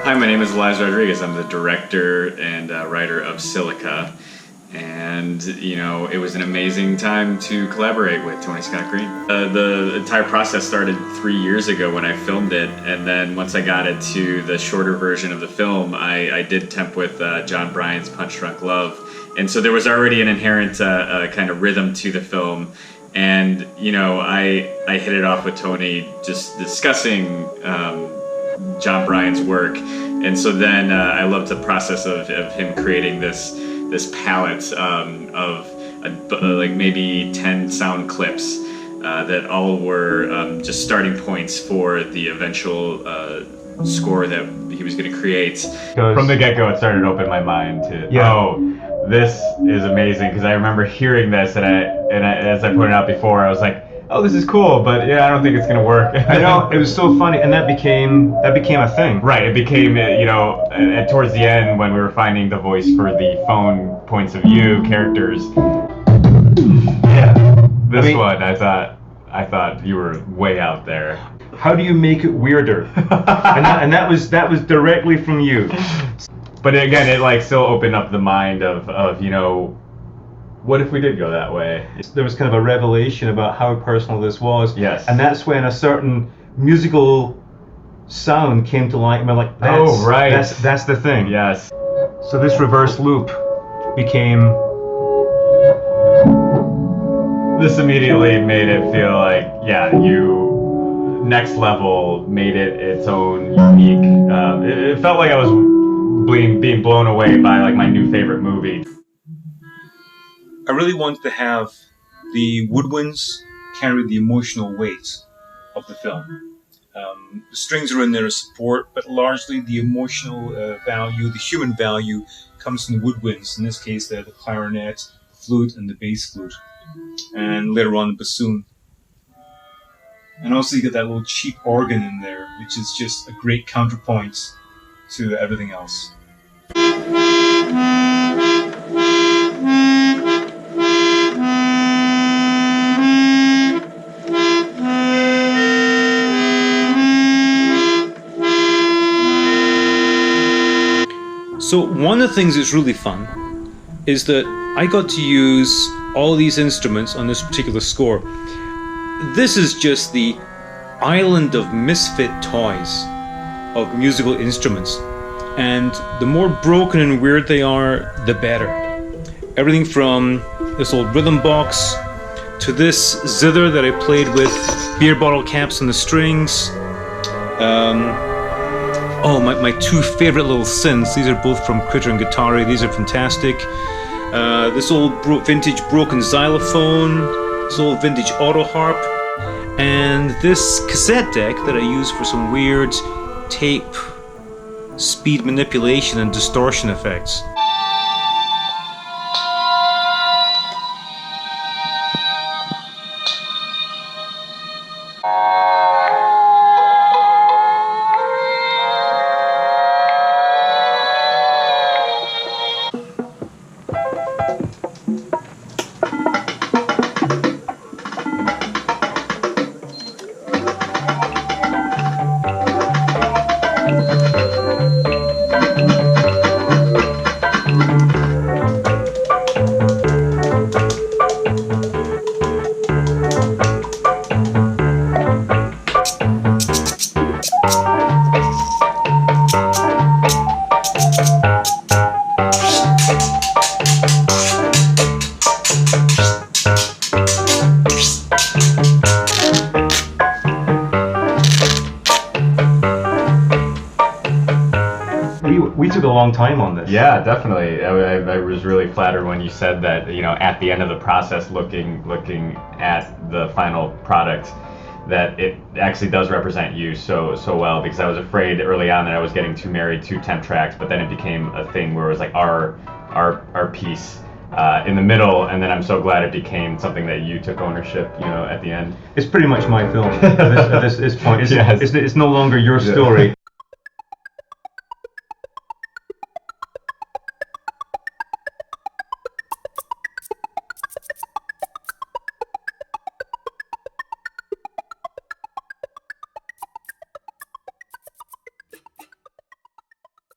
Hi, my name is Eliaz Rodriguez. I'm the director and writer of Silica. And, you know, it was an amazing time to collaborate with Tony Scott Green. The entire process started 3 years ago when I filmed it. And then once I got it to the shorter version of the film, I did temp with John Bryan's Punch Drunk Love. And so there was already an inherent kind of rhythm to the film. And, you know, I hit it off with Tony just discussing John Bryan's work. And so then I loved the process of him creating this palette of like maybe 10 sound clips that all were just starting points for the eventual score that he was going to create. From the get-go, it started to open my mind to, oh, this is amazing, because I remember hearing this, and as I pointed out before, I was like, oh, this is cool, but yeah, I don't think it's gonna work. I know, it was so funny, and that became a thing. Right, it became, you know, and towards the end when we were finding the voice for the phone points of view characters. Yeah. One, I thought you were way out there. How do you make it weirder? and that was directly from you. But again, it like still opened up the mind of you know, what if we did go that way? There was kind of a revelation about how personal this was. Yes. And that's when a certain musical sound came to light, and we're like, that's the thing. Yes. So this reverse loop became... This immediately made it feel like, yeah, you next level, made it its own unique. It felt like I was being blown away by like my new favorite movie. I really wanted to have the woodwinds carry the emotional weight of the film. The strings are in there as support, but largely the emotional value, the human value, comes from the woodwinds. In this case, the clarinet, the flute, and the bass flute. And later on, the bassoon. And also you get that little cheap organ in there, which is just a great counterpoint to everything else. So one of the things that's really fun is that I got to use all these instruments on this particular score. This is just the island of misfit toys of musical instruments. And the more broken and weird they are, the better. Everything from this old rhythm box to this zither that I played with beer bottle caps on the strings. Oh, my two favorite little synths. These are both from Critter and Guitari. These are fantastic. This old vintage broken xylophone, this old vintage auto harp, and this cassette deck that I use for some weird tape speed manipulation and distortion effects. We took a long time on this. Yeah, definitely. I was really flattered when you said that, you know, at the end of the process, looking at the final product, that it actually does represent you so well, because I was afraid early on that I was getting too married to temp tracks, but then it became a thing where it was like our piece in the middle, and then I'm so glad it became something that you took ownership, you know, at the end. It's pretty much my film at this point. It's no longer your story.